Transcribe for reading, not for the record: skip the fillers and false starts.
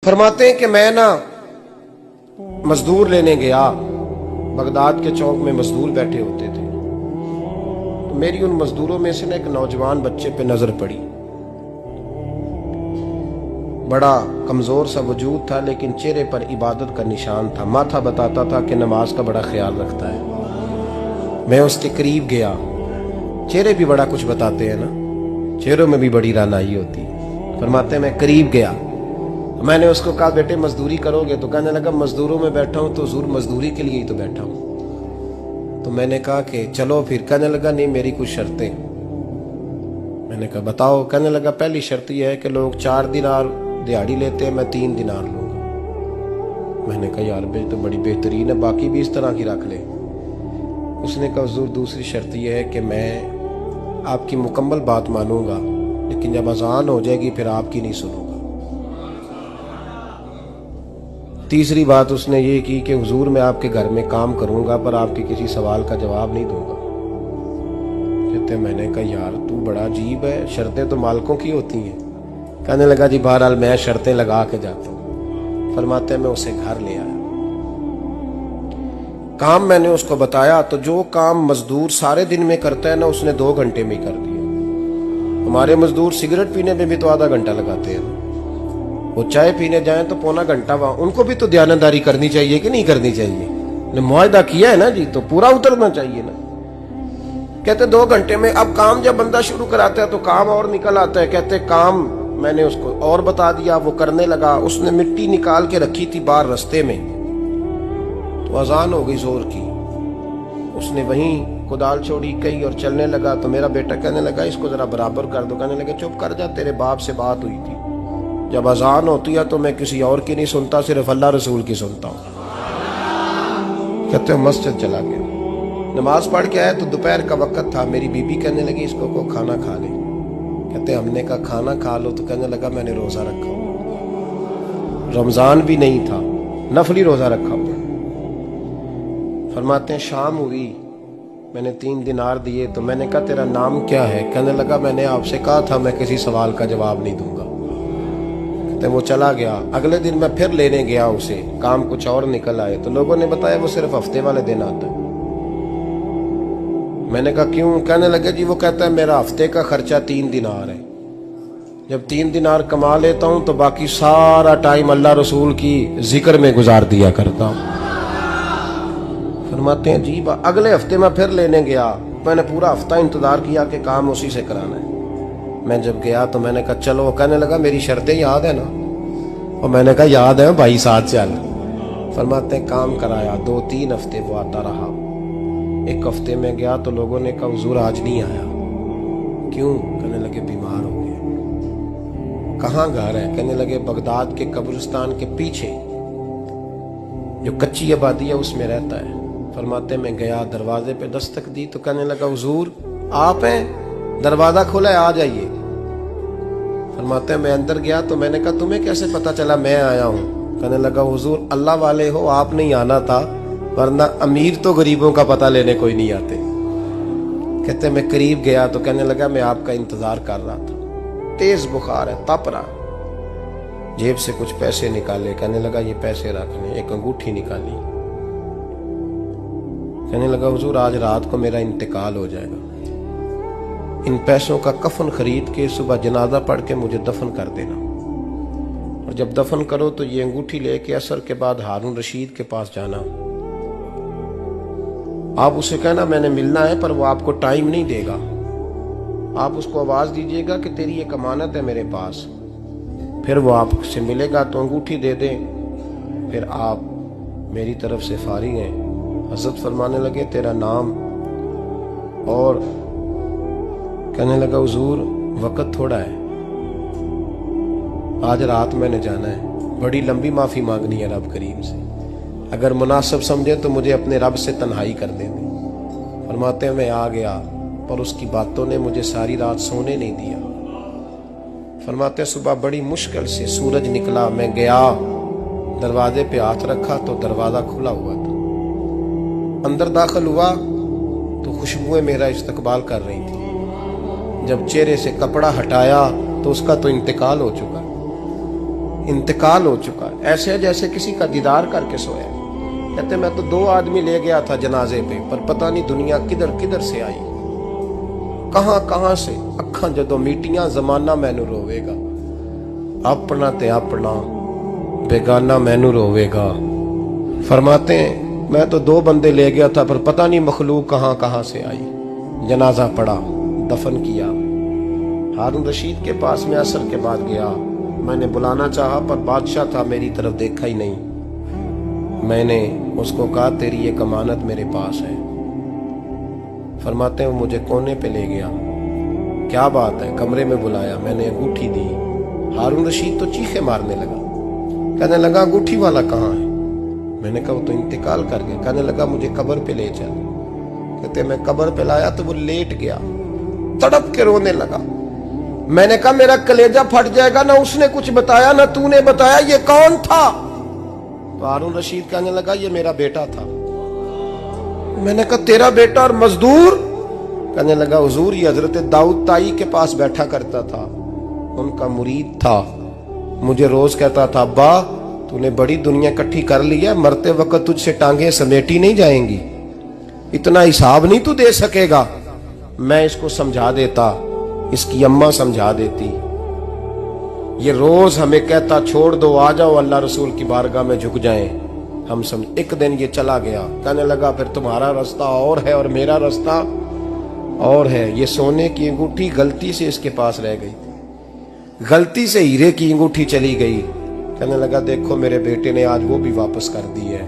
फरमाते हैं कि मैं ना मजदूर लेने गया, बगदाद के चौक में मजदूर बैठे होते थे। तो मेरी उन मजदूरों में से ना एक नौजवान बच्चे पे नजर पड़ी। बड़ा कमजोर सा वजूद था, लेकिन चेहरे पर इबादत का निशान था। माथा बताता था कि नमाज का बड़ा ख्याल रखता है। मैं उसके करीब गया। चेहरे भी बड़ा कुछ बताते हैं ना, चेहरों में भी बड़ी रानाई होती है। फरमाते हैं मैं करीब गया, मैंने उसको कहा बेटे मजदूरी करोगे? तो कहने लगा मजदूरों में बैठा हूं तो हुजूर मजदूरी के लिए ही तो बैठा हूं। तो मैंने कहा कि चलो फिर। कहने लगा नहीं मेरी कुछ शर्तें। मैंने कहा बताओ। कहने लगा पहली शर्त यह है कि लोग 4 दिनार दिहाड़ी लेते हैं, मैं 3 दिनार लूंगा। मैंने कहा यार भाई तो बड़ी बेहतरीन है, बाकी भी इस तरह की रख ले। उसने कहा हुजूर दूसरी शर्त यह है कि मैं आपकी मुकम्मल बात मानूंगा, लेकिन जब अजान हो जाएगी फिर आपकी नहीं सुनूंगा। तीसरी बात उसने ये की कि हुजूर मैं आपके घर में काम करूंगा पर आपके किसी सवाल का जवाब नहीं दूंगा। कहते मैंने कहा यार तू बड़ा अजीब है, शर्तें तो मालिकों की होती हैं। कहने लगा जी बहरहाल मैं शर्तें लगा के जाता हूँ। फरमाते मैं उसे घर ले आया। काम मैंने उसको बताया तो जो काम मजदूर सारे दिन में करता है ना, उसने 2 घंटे में ही कर दिया। हमारे मजदूर सिगरेट पीने में भी तो आधा घंटा लगाते हैं, वो चाय पीने जाएं तो पौना घंटा। वहां उनको भी तो दयानतदारी करनी चाहिए कि नहीं करनी चाहिए? मुआहदा किया है ना जी, तो पूरा उतरना चाहिए ना। कहते 2 घंटे में। अब काम जब बंदा शुरू कराता है तो काम और निकल आता है। कहते काम मैंने उसको और बता दिया, वो करने लगा। उसने मिट्टी निकाल के रखी थी बाहर रास्ते में, तो अजान हो गई जोर की। उसने वहीं कुदाल छोड़ी कही और चलने लगा। तो मेरा बेटा कहने लगा इसको जरा बराबर कर दो। कहने लगा चुप कर जा, तेरे बाप से बात हुई थी, जब अजान होती है तो मैं किसी और की नहीं सुनता, सिर्फ अल्लाह रसूल की सुनता हूँ। कहते मस्जिद चला गया, नमाज पढ़ के आया तो दोपहर का वक्त था। मेरी बीबी कहने लगी इसको को खाना खा ले। कहते हमने कहा खाना खा लो। तो कहने लगा मैंने रोजा रखा हुआ, रमजान भी नहीं था, नफली रोजा रखा हुआ। फरमाते हैं शाम हुई, मैंने 3 दिनार दिए। तो मैंने कहा तेरा नाम क्या है? कहने लगा मैंने आपसे कहा था मैं किसी सवाल का जवाब नहीं दूंगा। वो चला गया। अगले दिन मैं फिर लेने गया उसे, काम कुछ और निकल आए। तो लोगों ने बताया वो सिर्फ हफ्ते वाले दिन आता है। मैंने कहा क्यों? कहने लगे जी वो कहता है मेरा हफ्ते का खर्चा 3 दिनार है, जब 3 दिनार कमा लेता हूं तो बाकी सारा टाइम अल्लाह रसूल की जिक्र में गुजार दिया करता हूं। फरमाते हैं जी अगले हफ्ते मैं फिर लेने गया। मैंने पूरा हफ्ता इंतजार किया कि काम उसी से कराना है। मैं जब गया तो मैंने कहा चलो। कहने लगा मेरी शर्तें याद है ना? और मैंने कहा याद है भाई साथ चल। फरमाते हैं काम कराया। 2-3 हफ्ते वो आता रहा। 1 हफ्ते में गया तो लोगों ने कहा हुजूर आज नहीं आया। क्यों? कहने लगे बीमार हो गए। कहाँ घर है? कहने लगे बगदाद के कब्रिस्तान के पीछे जो कच्ची आबादी है उसमें रहता है। फरमाते मैं गया, दरवाजे पे दस्तक दी तो कहने लगा हुजूर आप हैं? दरवाजा खुला है, आ जाइए। फरमाते हैं मैं अंदर गया तो मैंने कहा तुम्हें कैसे पता चला मैं आया हूँ? कहने लगा हुजूर अल्लाह वाले हो, आप नहीं आना था, वरना अमीर तो गरीबों का पता लेने कोई नहीं आते। कहते मैं करीब गया तो कहने लगा मैं आपका इंतजार कर रहा था, तेज बुखार है, तप रहा। जेब से कुछ पैसे निकाले। कहने लगा ये पैसे रखने। एक अंगूठी निकाली। कहने लगा हुजूर आज रात को मेरा इंतकाल हो जाएगा, इन पैसों का कफन खरीद के सुबह जनाजा पढ़ के मुझे दफन कर देना, और जब दफन करो तो ये अंगूठी लेके असर के बाद हारून रशीद के पास जाना। आप उसे कहना मैंने मिलना है पर वो आपको टाइम नहीं देगा। आप उसको आवाज दीजिएगा कि तेरी एक अमानत है मेरे पास, फिर वो आपसे मिलेगा तो अंगूठी दे दे, फिर आप मेरी तरफ से फारिग हैं। हजरत फरमाने लगे तेरा नाम? और कहने लगा हुजूर वक्त थोड़ा है, आज रात मैंने जाना है, बड़ी लंबी माफी मांगनी है रब करीम से, अगर मुनासिब समझे तो मुझे अपने रब से तन्हाई कर देने। फरमाते हैं मैं आ गया पर उसकी बातों ने मुझे सारी रात सोने नहीं दिया। फरमाते हैं सुबह बड़ी मुश्किल से सूरज निकला, मैं गया दरवाजे पे हाथ रखा तो दरवाजा खुला हुआ था। अंदर दाखिल हुआ तो खुशबुएं मेरा इस्तकबाल कर रही थी। जब चेहरे से कपड़ा हटाया तो उसका तो इंतकाल हो चुका। इंतकाल हो चुका है, ऐसे है जैसे किसी का दीदार करके सोया। कहते मैं तो 2 आदमी ले गया था जनाजे पे, पर पता नहीं दुनिया किधर किधर से आई, कहां कहां से। अखा जदों मीटियां जमाना मैनू रोवेगा, अपना ते अपना बेगाना मैनू रोवेगा। फरमाते हैं मैं तो 2 बंदे ले गया था, पर पता नहीं मखलूक कहां कहां से आई। जनाजा पड़ा, दफन किया। हारून रशीद के पास में असर के बाद गया, मैंने बुलाना चाहा पर बादशाह था, मेरी तरफ देखा ही नहीं। मैंने उसको कहा तेरी एक अमानत मेरे पास है। फरमाते हैं वो मुझे कोने पे ले गया, क्या बात है, कमरे में बुलाया, मैंने अंगूठी दी। हारून रशीद तो चीखे मारने लगा, कहने लगा अंगूठी वाला कहाँ है? मैंने कहा वो तो इंतकाल कर गया। कहने लगा मुझे कब्र पे ले चल। कहते मैं कब्र पे लाया तो वो लेट गया, तड़प के रोने लगा। मैंने कहा मेरा कलेजा फट जाएगा, ना उसने कुछ बताया ना तूने बताया, ये कौन था? तो हारून रशीद कहने लगा ये मेरा बेटा था। मैंने कहा तेरा बेटा और मजदूर? कहने लगा हुजूर ये हजरत दाऊद ताई के पास बैठा करता था, उनका मुरीद था, मुझे रोज कहता था अब्बा तूने बड़ी दुनिया इकट्ठी कर ली है, मरते वक्त तुझसे टांगे समेटी नहीं जाएंगी, इतना हिसाब नहीं तू दे सकेगा। मैं इसको समझा देता, इसकी अम्मा समझा देती। ये रोज हमें कहता छोड़ दो, आ जाओ अल्लाह रसूल की बारगाह में झुक जाएं। हम समझ। एक दिन ये चला गया, कहने लगा फिर तुम्हारा रास्ता और है और मेरा रास्ता और है। ये सोने की अंगूठी गलती से इसके पास रह गई, गलती से हीरे की अंगूठी चली गई। कहने लगा देखो मेरे बेटे ने आज वो भी वापस कर दी है।